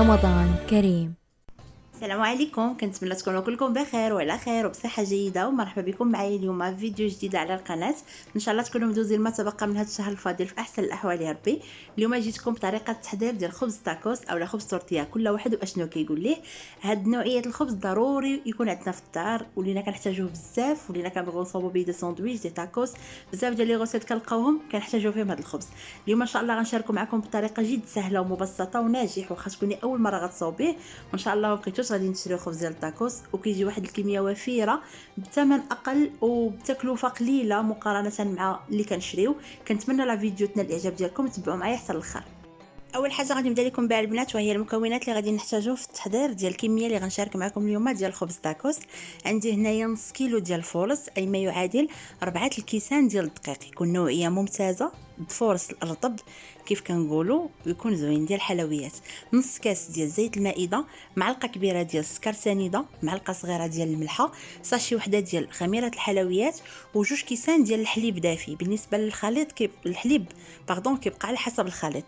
رمضان كريم. السلام عليكم، كنتمنى تكونوا كلكم بخير وعلى خير وبصحه جيده، ومرحبا بكم معايا اليوم في فيديو جديد على القناه. ان شاء الله تكونوا مدوزين ما تبقى من هذا الشهر الفاضل في احسن الاحوال يا ربي. اليوم جيتكم بطريقه تحضير ديال خبز تاكوس اولا خبز تورتيا، كل واحد واشنو كيقول ليه. هاد نوعيه الخبز ضروري يكون عندنا في الدار، ولينا كنحتاجوه بزاف، ولينا كنبغيو نصاوبوا به دي ساندويتش دي تاكوس. بزاف ديال لي غوسيت كنلقاوهم كنحتاجوا فيهم هاد الخبز. اليوم ان شاء الله غنشاركوا معكم بطريقه جد سهله ومبسطه وناجح، واخا تكوني اول مره غتصاوبيه. وان شاء الله ما بقيتوش غادي نشريو خبز ديال التاكوس، وكيجي واحد الكميه وفيره بثمن اقل وبتكلفه قليله مقارنه مع اللي كنشريو. كنتمنى لا فيديو تنال الاعجاب ديالكم، تبعوا معايا حتى الاخر. اول حاجه غادي نبدا لكم بها البنات، وهي المكونات اللي غادي نحتاجو في التحضير ديال الكميه اللي غنشارك معكم اليوم ديال الخبز تاكوس. عندي هنايا نص كيلو ديال الفورص، اي ما يعادل 4 الكيسان ديال الدقيق، يكون نوعيه ممتازه، الفورص الرطب كيف كنقولوا، ويكون زوين ديال الحلويات. نص كاس ديال زيت المائده، معلقه كبيره ديال السكر سنيده، معلقه صغيره ديال الملحه، ساشي وحده ديال خميره الحلويات، وجوج كيسان ديال الحليب دافي. بالنسبه للخليط الحليب كيبقى على حسب الخليط.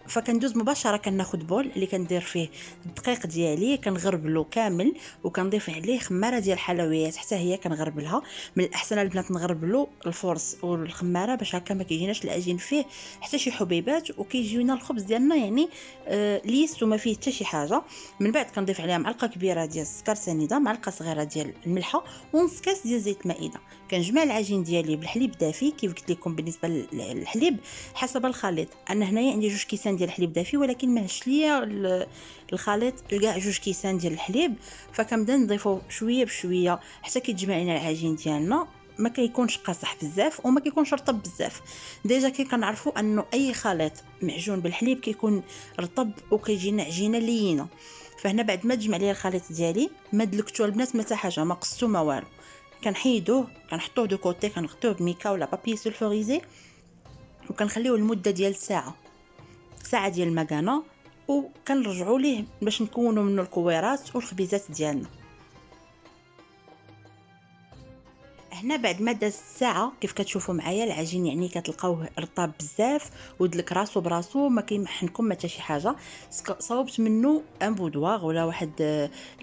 فكندوز مباشره كناخذ بول اللي كندير فيه الدقيق ديالي، كنغربلو كامل، وكنضيف عليه خماره ديال الحلويات حتى هي كنغربلها. من الاحسن البنات نغربلو الفورس والخماره باش هكا ما كيجيناش العجين فيه حتى شي حبيبات، وكيجيونا الخبز ديالنا يعني ليس وما فيه حتى شي حاجه. من بعد كنضيف عليها معلقه كبيره ديال السكر سنيده، معلقه صغيره ديال الملحه، ونص كاس ديال زيت مائده. كنجمع العجين ديالي بالحليب دافي كيف قلت لكم. بالنسبه للحليب حسب الخليط، انا هنايا عندي جوج كيسان ديال الحليب دافي، ولكن ما هش ليا الخليط كاع جوج كيسان ديال الحليب، فكنبدا نضيفو شويه بشويه حتى كيتجمع لنا العجين ديالنا. ما كيكونش قاصح بزاف وما كيكونش رطب بزاف. ديجا كنعرفوا انه اي خليط معجون بالحليب كيكون رطب وكيجينا عجينه لينه. فهنا بعد ما تجمع لي الخليط ديالي، ما دلكتو البنات ما حتى حاجه، ما قصتو ما والو، كنحيدوه كنحطوه دو كوتي، كنغطيوه بميكا ولا بابي سولفوريزي، وكنخليوه لمده ديال ساعه ديال المكانه، وكنرجعوا ليه باش نكونوا منه الكويرات والخبيزات ديالنا. هنا بعد ما داز ساعه كيف كتشوفوا معايا العجين يعني كتلقاوه رطاب بزاف ودلك راسو براسو، ما كيمحنكم حتى شي حاجه. صاوبت منه ان بودواغ ولا واحد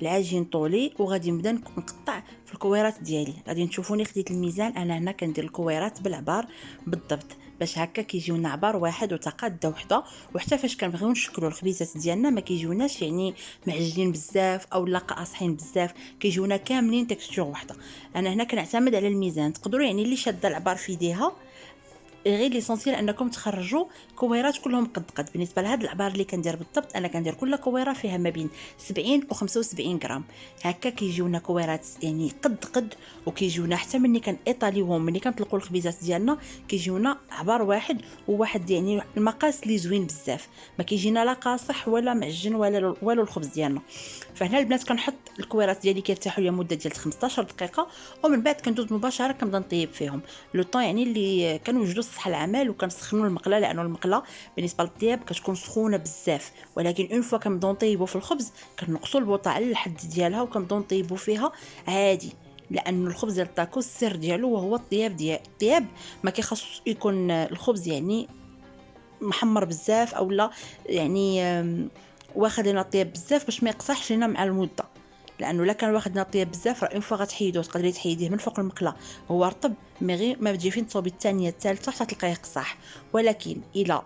العجين طولي، وغادي نبدا نقطع في الكويرات ديالي. غادي تشوفوني خديت الميزان، انا هنا كندير الكويرات بالعبار بالضبط باش هكا كيجيونا عبار واحد وتقاده وحده. وحتى فاش كنبغيو نشكلوا الخبيزات ديالنا ما كيجيوناش يعني معجنين بزاف او لا قاصحين بزاف، كيجيونا كاملين تكستور وحده. انا هنا كنعتمد على الميزان، تقدروا يعني اللي شاده العبار في يديها، غير ليسونسيال انكم تخرجوا كويرات كلهم قد. بالنسبه لهاد العبار اللي كندير بالضبط، انا كندير كل كويره فيها ما بين 70 و 75 غرام. هكا كيجيونا كويرات يعني قد، وكيجيونا حتى ملي كنيطاليوهم، ملي كنطلقوا الخبيزات ديالنا كيجيونا عبار واحد وواحد، يعني المقاس اللي زوين بزاف، ما كيجينا لا قاصح ولا معجن ولا الخبز ديالنا. فهنا البنات كنحط الكويرات ديالي كيرتاحوا لي مده ديال 15 دقيقه، ومن بعد كندوز مباشره كنبدا نطيب فيهم لو طون يعني اللي كنوجدوا سطح العمل، وكنسخنوا المقله، لانه المقله بالنسبه للطياب كتكون سخونه بزاف. ولكن اون فوا كنبداو نطيبوا في الخبز كنقصوا البوطه على الحد ديالها وكنبداو نطيبوا فيها عادي، لانه الخبز ديال التاكوس السر ديالو وهو الطياب ما كيخص يكون الخبز يعني محمر بزاف او لا يعني واخد لنا الطياب بزاف باش ما يقصحش لنا مع المده. لانه لا كان واخد لنا الطياب بزاف راه اون فوا غتحيدوه، تقدري تحيديه من فوق المقله هو رطب، مي غير ما تجي فين تصوبي الثانيه الثالثه حتى تلقاه يقصح. ولكن الا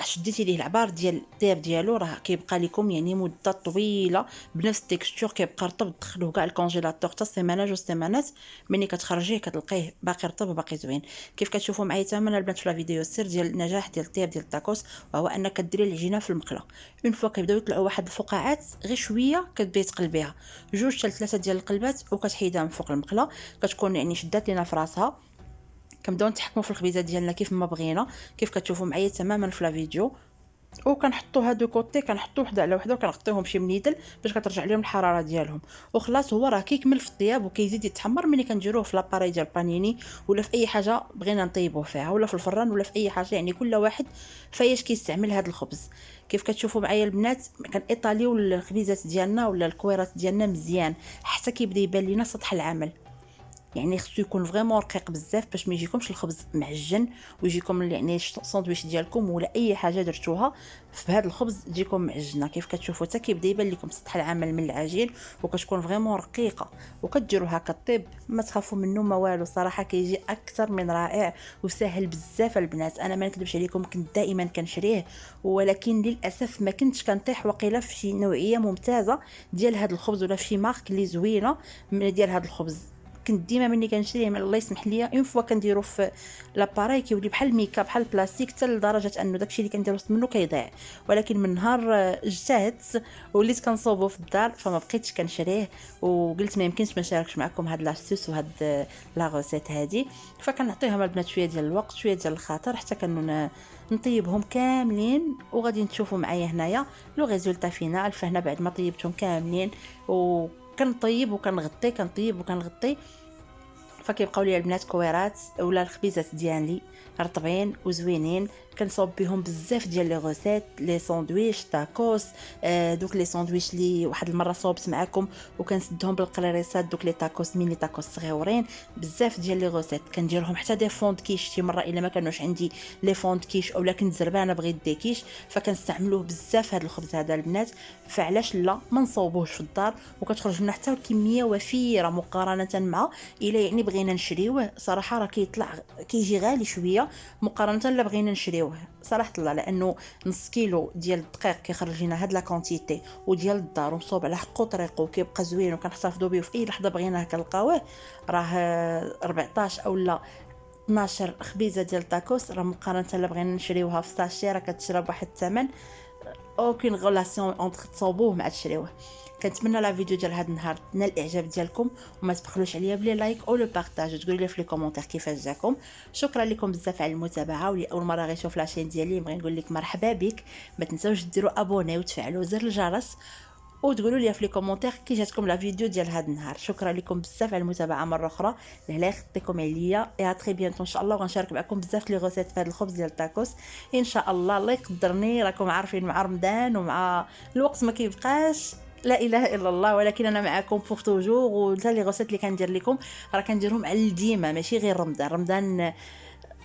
شديتي ليه العبار ديال الطياب ديالو راه كيبقى لكم يعني مده طويله بنفس التكستور، كيبقى رطب، تدخلوه كاع الكونجيلاتور حتى سيمانه جوج سيمانات، ملي كتخرجيه كتلقيه باقي رطب وباقي زوين. كيف كتشوفوا معايا تماما البنات في الفيديو، السر ديال النجاح ديال الطياب ديال التاكوس وهو انك ديري العجينه في المقله. اون فوا كيبداو يطلعوا واحد الفقاعات غير شويه كتبداي تقلبيها جوج حتى ثلاثه ديال القلبات وكتحيدها من فوق المقله، كتكون يعني شدات لينا في راسها. كنبداو نتحكموا في الخبيزات ديالنا كيف ما بغينا، كيف كتشوفوا معايا تماما في الفيديو. وكنحطوا هادو كوتي، كنحطوا وحده على وحده، وكنغطيوهم شي منيدل باش كترجع لهم الحراره ديالهم. وخلاص هو راه كيكمل في الطياب وكيزيد يتحمر ملي كنديروه في لاباري ديال بانيني ولا في اي حاجه بغينا نطيبوه فيها، ولا في الفران ولا في اي حاجه، يعني كل واحد فايش كيستعمل هذا الخبز. كيف كتشوفوا معايا البنات كنيطاليو الخبيزات ديالنا ولا الكويرات ديالنا مزيان حتى كيبدا يبان لينا سطح العمل. يعني خصو يكون فريمون رقيق بزاف باش ما يجيكمش الخبز معجن، ويجيكم يعني الساندويتش ديالكم ولا اي حاجه درتوها في هذا الخبز تجيكم معجنه. كيف كتشوفوا حتى كيبدا يبان لكم سطح العمل من العجين، وكتكون فريمون رقيقه. وكديروا هكا الطيب ما تخافوا منه ما والو، صراحه كيجي اكثر من رائع وسهل بزاف البنات. انا ما نكذبش عليكم كنت دائما كنشريه، ولكن للاسف ما كنتش كنطيح وقيله في شي نوعيه ممتازه ديال هذا الخبز ولا في شي مارك اللي زوينه ديال هذا الخبز. كنت ديما ملي كنشريه من الله يسمح لي اون فوا كنديرو في لاباري كيولي بحال الميكا بحال البلاستيك، حتى لدرجه انه داكشي اللي كنديرو منه كيضيع. ولكن من نهار اجتهدت وليت كنصوبو في الدار فما بقيتش كنشريه، وقلت ما يمكنش ما نشاركش معكم هاد لاستوس وهاد لا غوسيت هادي. فكنعطيهم البنات شويه ديال الوقت شويه ديال الخاطر حتى نطيبهم كاملين، وغادي تشوفوا معايا هنايا لو ريزولطا فينال. فهنا بعد ما طيبتهم كاملين وكنطيب وكنغطي كنطيب وكنغطي، فكيبقاو لي البنات كويرات ولا الخبيزات ديالي رطبين وزوينين. كنصوب بهم بزاف ديال لي غوسيت، لي ساندويش تاكوس، دوك لي ساندويش لي واحد المره صوبت معكم وكنسدهم بالقريريسات، دوك لي تاكوس ميني تاكوس صغيورين. بزاف ديال لي غوسيت كنديرهم حتى دي فوند كيش شي مره الا ما كانوش عندي لي فوند كيش اولا كنت زربانه بغيت دي كيش، فكنستعملوه بزاف هذا الخبز هذا البنات. فعلاش لا ما نصوبوهش في الدار وكتخرج لنا حتى كميه وفيره مقارنه مع الا يعني بغينا نشريوه. صراحه راه كيطلع كيجي غالي شويه مقارنه لا بغينا نشريوه صراحه الله، لانه نص كيلو ديال الدقيق كيخرج لنا هاد لا كونتيتي وديال الدار ومصوب على حقو طريقو وكيبقى زوين وكنحتفظوا به في اي لحظه بغيناه كنلقاوه. راه 14 اولا 12 خبيزه ديال تاكوس راه مقارنه لا بغينا نشريوها في ساشي راه كتشرى بواحد الثمن اوكين غولاسيون اونتر تصوبوه مع تشريوه. كنتمنى لا فيديو ديال هذا النهار تنال الاعجاب ديالكم، وما تبخلوش عليا بلي لايك او لو بارطاج وتقولوا لي في لي كومونتير كيفاش جاكم. شكرا لكم بزاف على المتابعه، واللي اول مره غيشوف لاشين ديالي بغي نقول لك مرحبا بك. ما تنساوش ديروا ابوني وتفعلوا زر الجرس وتقولوا لي في لي كومونتير كي جاتكم لا فيديو ديال هذا النهار. شكرا لكم بزاف على المتابعه مره اخرى، الله يخطيكم عليا. يا تري بيانتو ان شاء الله، وغنشارك معكم بزاف لي غوسيت في هذا الخبز ديال التاكوس ان شاء الله. الله يقدرني، راكم عارفين مع رمضان ومع الوقت ما كيبقاش، لا اله الا الله. ولكن انا معكم بوغ توجور، وحتى لي غوسيت اللي كندير لكم راه كنديرهم على ديما ماشي غير رمضان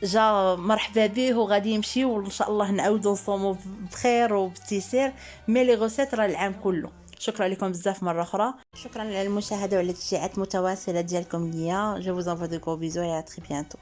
جا مرحبا به وغادي يمشي، وان شاء الله نعاودو نصومو بخير وبتيسير. مي لي غوسيت راه العام كله. شكرا لكم بزاف مره اخرى، شكرا على المشاهده وعلى التشجيعات المتواصله ديالكم ليا. جو فوز انفو دو غرو بيزو، يا تري بيانتو.